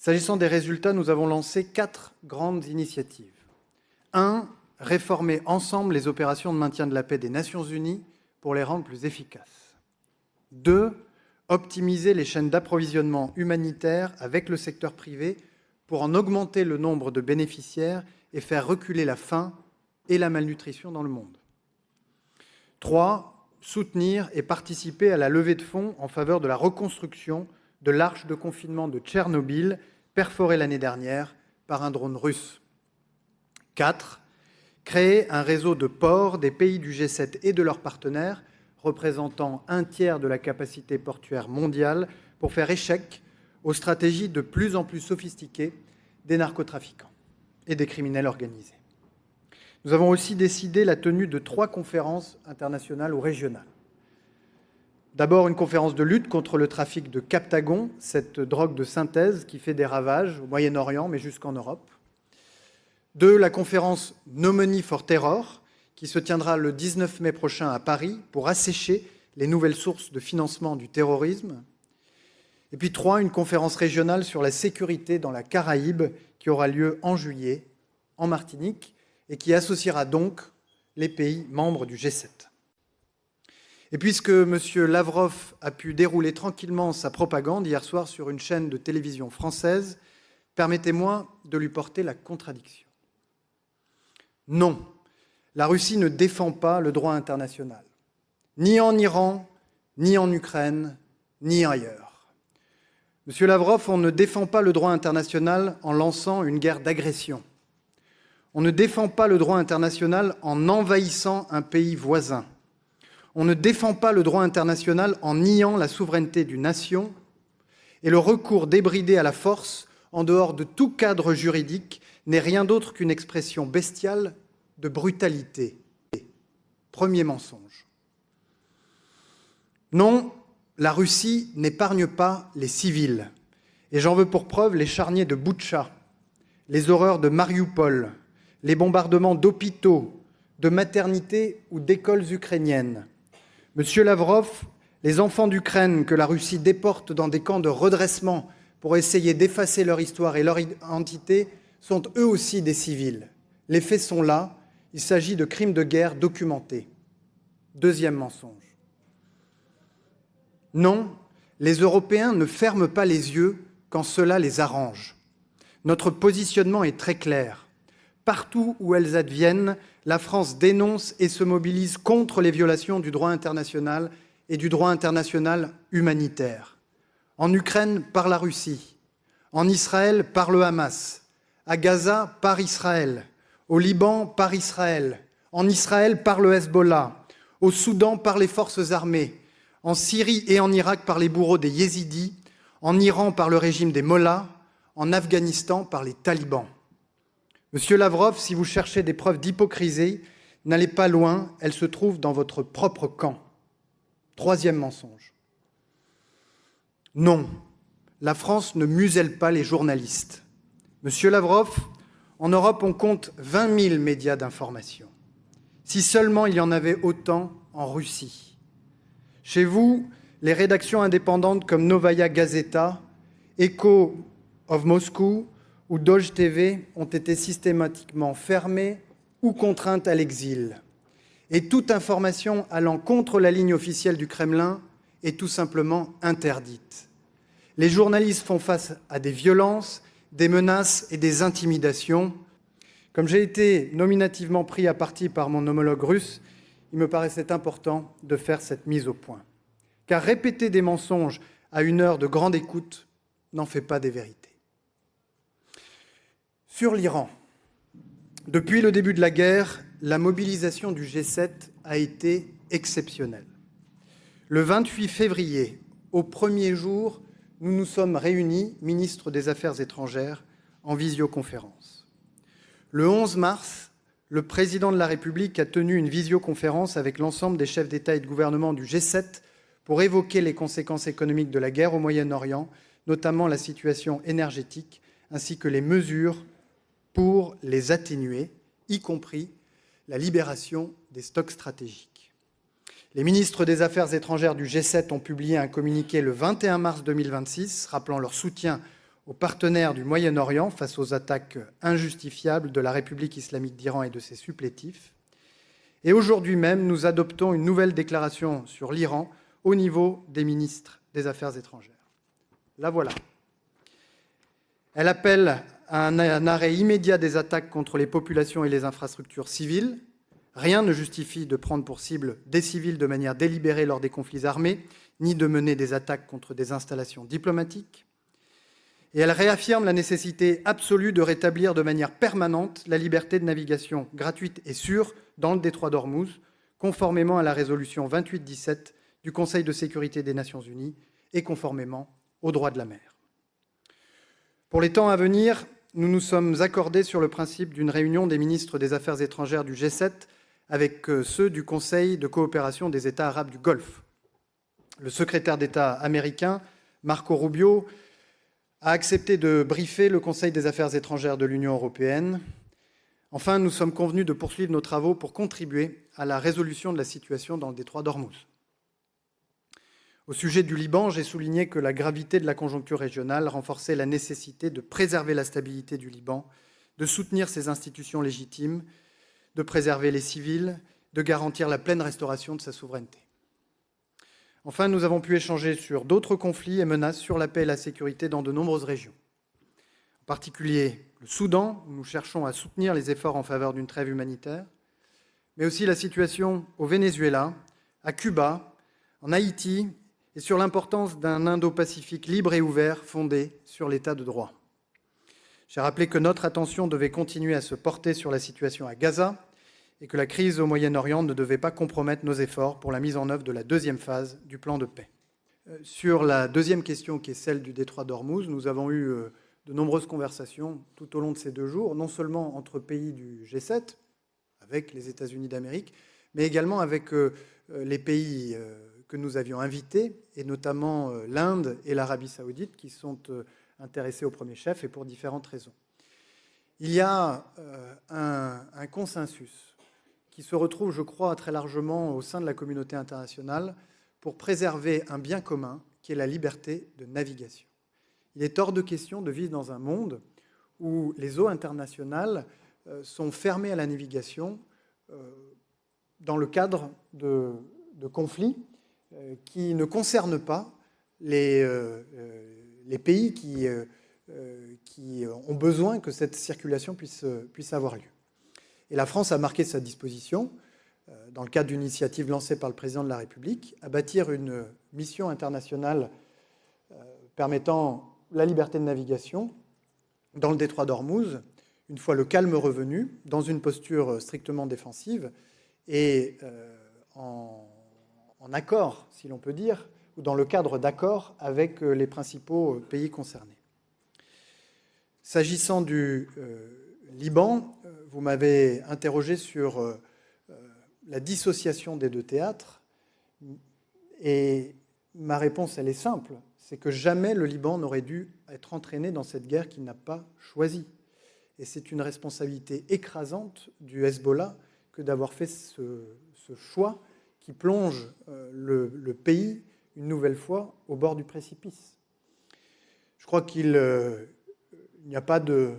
S'agissant des résultats, nous avons lancé 4 grandes initiatives. 1. Réformer ensemble les opérations de maintien de la paix des Nations Unies pour les rendre plus efficaces. 2. Optimiser les chaînes d'approvisionnement humanitaire avec le secteur privé pour en augmenter le nombre de bénéficiaires et faire reculer la faim et la malnutrition dans le monde. 3. Soutenir et participer à la levée de fonds en faveur de la reconstruction de l'arche de confinement de Tchernobyl, perforée l'année dernière par un drone russe. 4. Créer un réseau de ports des pays du G7 et de leurs partenaires, représentant un tiers de la capacité portuaire mondiale, pour faire échec aux stratégies de plus en plus sophistiquées des narcotrafiquants et des criminels organisés. Nous avons aussi décidé la tenue de 3 conférences internationales ou régionales. D'abord, une conférence de lutte contre le trafic de Captagon, cette drogue de synthèse qui fait des ravages au Moyen-Orient, mais jusqu'en Europe. 2. La conférence No Money for Terror, qui se tiendra le 19 mai prochain à Paris pour assécher les nouvelles sources de financement du terrorisme. Et puis 3. Une conférence régionale sur la sécurité dans la Caraïbe qui aura lieu en juillet, en Martinique, et qui associera donc les pays membres du G7. Et puisque M. Lavrov a pu dérouler tranquillement sa propagande hier soir sur une chaîne de télévision française, permettez-moi de lui porter la contradiction. Non, la Russie ne défend pas le droit international, ni en Iran, ni en Ukraine, ni ailleurs. M. Lavrov, on ne défend pas le droit international en lançant une guerre d'agression. On ne défend pas le droit international en envahissant un pays voisin. On ne défend pas le droit international en niant la souveraineté d'une nation, et le recours débridé à la force, en dehors de tout cadre juridique, n'est rien d'autre qu'une expression bestiale de brutalité. Premier mensonge. Non, la Russie n'épargne pas les civils, et j'en veux pour preuve les charniers de Boutcha, les horreurs de Mariupol, les bombardements d'hôpitaux, de maternités ou d'écoles ukrainiennes. Monsieur Lavrov, les enfants d'Ukraine que la Russie déporte dans des camps de redressement pour essayer d'effacer leur histoire et leur identité sont eux aussi des civils. Les faits sont là, il s'agit de crimes de guerre documentés. Deuxième mensonge. Non, les Européens ne ferment pas les yeux quand cela les arrange. Notre positionnement est très clair. Partout où elles adviennent, la France dénonce et se mobilise contre les violations du droit international et du droit international humanitaire. En Ukraine, par la Russie. En Israël, par le Hamas. À Gaza, par Israël. Au Liban, par Israël. En Israël, par le Hezbollah. Au Soudan, par les forces armées. En Syrie et en Irak, par les bourreaux des Yézidis. En Iran, par le régime des Mollahs. En Afghanistan, par les talibans. Monsieur Lavrov, si vous cherchez des preuves d'hypocrisie, n'allez pas loin, elles se trouvent dans votre propre camp. Troisième mensonge. Non, la France ne muselle pas les journalistes. Monsieur Lavrov, en Europe, on compte 20 000 médias d'information. Si seulement il y en avait autant en Russie. Chez vous, les rédactions indépendantes comme Novaya Gazeta, Echo of Moscow ou Doj TV ont été systématiquement fermées ou contraintes à l'exil. Et toute information allant contre la ligne officielle du Kremlin est tout simplement interdite. Les journalistes font face à des violences, des menaces et des intimidations. Comme j'ai été nominativement pris à partie par mon homologue russe, il me paraissait important de faire cette mise au point. Car répéter des mensonges à une heure de grande écoute n'en fait pas des vérités. Sur l'Iran, depuis le début de la guerre, la mobilisation du G7 a été exceptionnelle. Le 28 février, au premier jour, nous nous sommes réunis, ministres des Affaires étrangères, en visioconférence. Le 11 mars, le président de la République a tenu une visioconférence avec l'ensemble des chefs d'État et de gouvernement du G7 pour évoquer les conséquences économiques de la guerre au Moyen-Orient, notamment la situation énergétique, ainsi que les mesures pour les atténuer, y compris la libération des stocks stratégiques. Les ministres des Affaires étrangères du G7 ont publié un communiqué le 21 mars 2026, rappelant leur soutien aux partenaires du Moyen-Orient face aux attaques injustifiables de la République islamique d'Iran et de ses supplétifs. Et aujourd'hui même, nous adoptons une nouvelle déclaration sur l'Iran au niveau des ministres des Affaires étrangères. La voilà. Elle appelle à un arrêt immédiat des attaques contre les populations et les infrastructures civiles. Rien ne justifie de prendre pour cible des civils de manière délibérée lors des conflits armés, ni de mener des attaques contre des installations diplomatiques. Et elle réaffirme la nécessité absolue de rétablir de manière permanente la liberté de navigation gratuite et sûre dans le détroit d'Ormuz, conformément à la résolution 2817 du Conseil de sécurité des Nations Unies et conformément aux droits de la mer. Pour les temps à venir, nous nous sommes accordés sur le principe d'une réunion des ministres des Affaires étrangères du G7 avec ceux du Conseil de coopération des États arabes du Golfe. Le secrétaire d'État américain, Marco Rubio, a accepté de briefer le Conseil des Affaires étrangères de l'Union européenne. Enfin, nous sommes convenus de poursuivre nos travaux pour contribuer à la résolution de la situation dans le détroit d'Ormuz. Au sujet du Liban, j'ai souligné que la gravité de la conjoncture régionale renforçait la nécessité de préserver la stabilité du Liban, de soutenir ses institutions légitimes, de préserver les civils, de garantir la pleine restauration de sa souveraineté. Enfin, nous avons pu échanger sur d'autres conflits et menaces sur la paix et la sécurité dans de nombreuses régions. En particulier le Soudan, où nous cherchons à soutenir les efforts en faveur d'une trêve humanitaire, mais aussi la situation au Venezuela, à Cuba, en Haïti, et sur l'importance d'un Indo-Pacifique libre et ouvert fondé sur l'état de droit. J'ai rappelé que notre attention devait continuer à se porter sur la situation à Gaza et que la crise au Moyen-Orient ne devait pas compromettre nos efforts pour la mise en œuvre de la deuxième phase du plan de paix. Sur la deuxième question, qui est celle du détroit d'Ormuz, nous avons eu de nombreuses conversations tout au long de ces 2 jours, non seulement entre pays du G7, avec les États-Unis d'Amérique, mais également avec les pays que nous avions invités, et notamment l'Inde et l'Arabie saoudite, qui sont intéressés au premier chef, et pour différentes raisons. Il y a un consensus qui se retrouve, je crois, très largement au sein de la communauté internationale pour préserver un bien commun qui est la liberté de navigation. Il est hors de question de vivre dans un monde où les eaux internationales sont fermées à la navigation dans le cadre de conflits qui ne concernent pas les pays qui ont besoin que cette circulation puisse avoir lieu. Et la France a marqué sa disposition, dans le cadre d'une initiative lancée par le président de la République, à bâtir une mission internationale permettant la liberté de navigation dans le détroit d'Ormuz, une fois le calme revenu, dans une posture strictement défensive et en accord, si l'on peut dire, ou dans le cadre d'accords avec les principaux pays concernés. S'agissant du Liban, vous m'avez interrogé sur la dissociation des 2 théâtres, et ma réponse, elle est simple, c'est que jamais le Liban n'aurait dû être entraîné dans cette guerre qu'il n'a pas choisie. Et c'est une responsabilité écrasante du Hezbollah que d'avoir fait ce choix qui plonge le pays, une nouvelle fois, au bord du précipice. Je crois qu'il n'y a pas de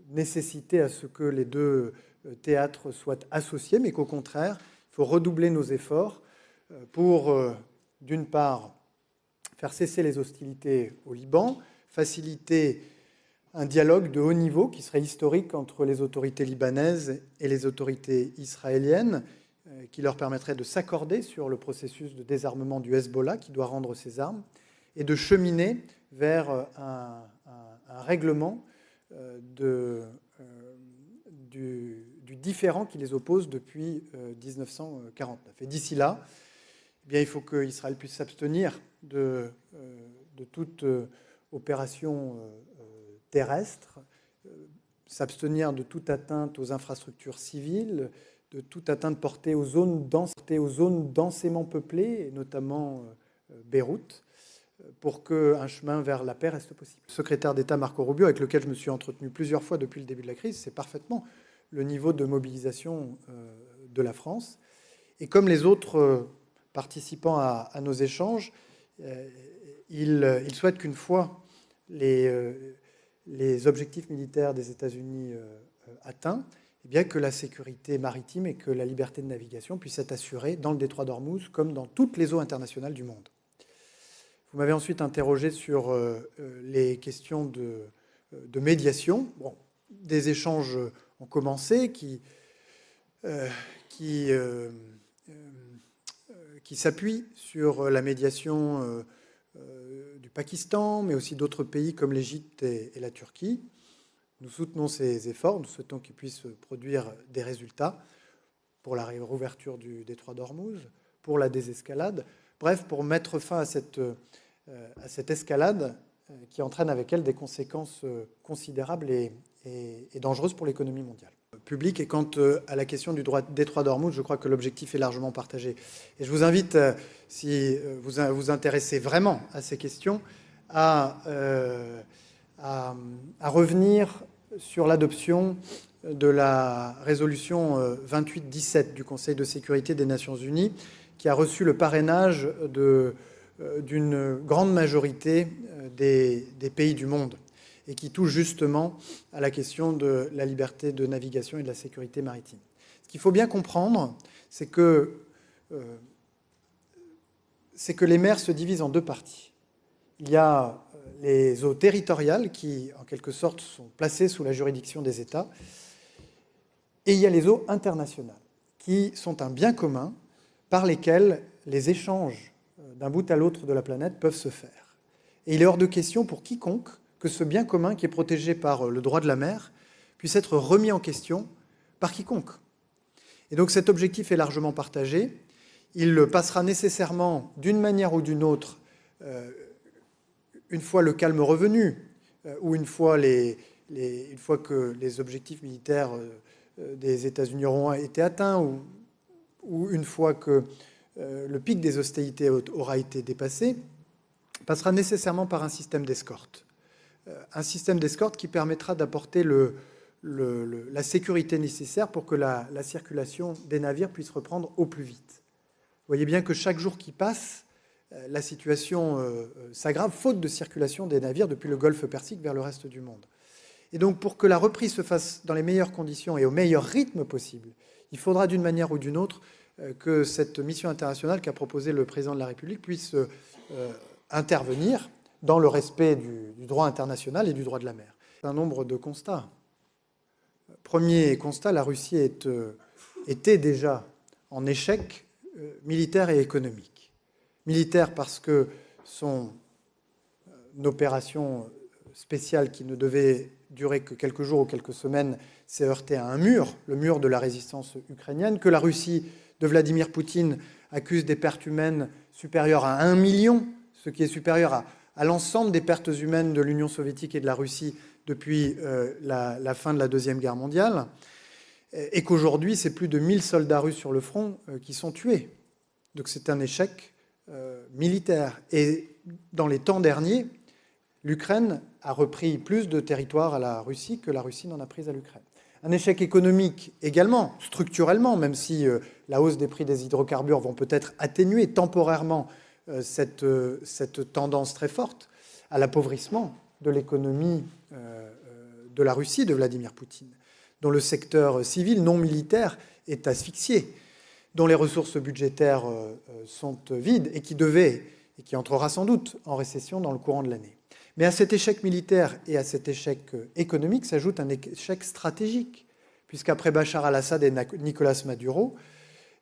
nécessité à ce que les 2 théâtres soient associés, mais qu'au contraire, il faut redoubler nos efforts pour, d'une part, faire cesser les hostilités au Liban, faciliter un dialogue de haut niveau qui serait historique entre les autorités libanaises et les autorités israéliennes, qui leur permettrait de s'accorder sur le processus de désarmement du Hezbollah, qui doit rendre ses armes, et de cheminer vers un règlement du différend qui les oppose depuis 1949. Et d'ici là, eh bien, il faut qu'Israël puisse s'abstenir de toute opération terrestre, s'abstenir de toute atteinte aux infrastructures civiles, de toute atteinte portée aux zones densément peuplées, et notamment Beyrouth, pour qu'un chemin vers la paix reste possible. Le secrétaire d'État Marco Rubio, avec lequel je me suis entretenu plusieurs fois depuis le début de la crise, sait parfaitement le niveau de mobilisation de la France. Et comme les autres participants à nos échanges, il souhaite qu'une fois les objectifs militaires des États-Unis atteints, eh bien que la sécurité maritime et que la liberté de navigation puissent être assurées dans le détroit d'Ormuz comme dans toutes les eaux internationales du monde. Vous m'avez ensuite interrogé sur les questions de médiation. Bon, des échanges ont commencé qui s'appuient sur la médiation du Pakistan, mais aussi d'autres pays comme l'Égypte et la Turquie. Nous soutenons ces efforts, nous souhaitons qu'ils puissent produire des résultats pour la réouverture du détroit d'Ormuz, pour la désescalade, bref, pour mettre fin à cette escalade qui entraîne avec elle des conséquences considérables et dangereuses pour l'économie mondiale. Public. Et quant à la question du détroit d'Ormuz, je crois que l'objectif est largement partagé. Et je vous invite, si vous vous intéressez vraiment à ces questions, à revenir sur l'adoption de la résolution 2817 du Conseil de sécurité des Nations Unies, qui a reçu le parrainage d'une grande majorité des pays du monde, et qui touche justement à la question de la liberté de navigation et de la sécurité maritime. Ce qu'il faut bien comprendre, c'est que les mers se divisent en deux parties. Il y a les eaux territoriales qui, en quelque sorte, sont placées sous la juridiction des États, et il y a les eaux internationales, qui sont un bien commun par lesquels les échanges d'un bout à l'autre de la planète peuvent se faire. Et il est hors de question pour quiconque que ce bien commun qui est protégé par le droit de la mer puisse être remis en question par quiconque. Et donc cet objectif est largement partagé. Il passera nécessairement d'une manière ou d'une autre, une fois le calme revenu, ou une fois que les objectifs militaires des États-Unis auront été atteints, ou une fois que le pic des hostilités aura été dépassé, passera nécessairement par un système d'escorte. Un système d'escorte qui permettra d'apporter la sécurité nécessaire pour que la circulation des navires puisse reprendre au plus vite. Vous voyez bien que chaque jour qui passe, la situation s'aggrave, faute de circulation des navires depuis le golfe Persique vers le reste du monde. Et donc, pour que la reprise se fasse dans les meilleures conditions et au meilleur rythme possible, il faudra d'une manière ou d'une autre que cette mission internationale qu'a proposée le président de la République puisse intervenir dans le respect du droit international et du droit de la mer. Un nombre de constats. Premier constat, la Russie était déjà en échec militaire et économique. Militaire parce que son opération spéciale, qui ne devait durer que quelques jours ou quelques semaines, s'est heurtée à un mur, le mur de la résistance ukrainienne, que la Russie de Vladimir Poutine accuse des pertes humaines supérieures à 1 million, ce qui est supérieur à l'ensemble des pertes humaines de l'Union soviétique et de la Russie depuis la fin de la Deuxième Guerre mondiale, et qu'aujourd'hui, c'est plus de 1000 soldats russes sur le front qui sont tués. Donc c'est un échec militaire. Et dans les temps derniers, l'Ukraine a repris plus de territoire à la Russie que la Russie n'en a pris à l'Ukraine. Un échec économique également, structurellement, même si la hausse des prix des hydrocarbures vont peut-être atténuer temporairement cette tendance très forte à l'appauvrissement de l'économie de la Russie de Vladimir Poutine, dont le secteur civil non militaire est asphyxié, dont les ressources budgétaires sont vides et qui entrera sans doute en récession dans le courant de l'année. Mais à cet échec militaire et à cet échec économique s'ajoute un échec stratégique, puisqu'après Bachar al-Assad et Nicolás Maduro,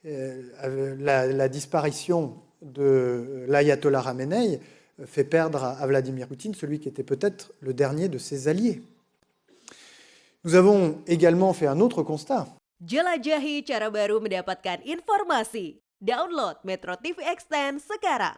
la disparition de l'ayatollah Khamenei fait perdre à Vladimir Poutine celui qui était peut-être le dernier de ses alliés. Nous avons également fait un autre constat. Jelajahi cara baru mendapatkan informasi. Download Metro TV Extend sekarang.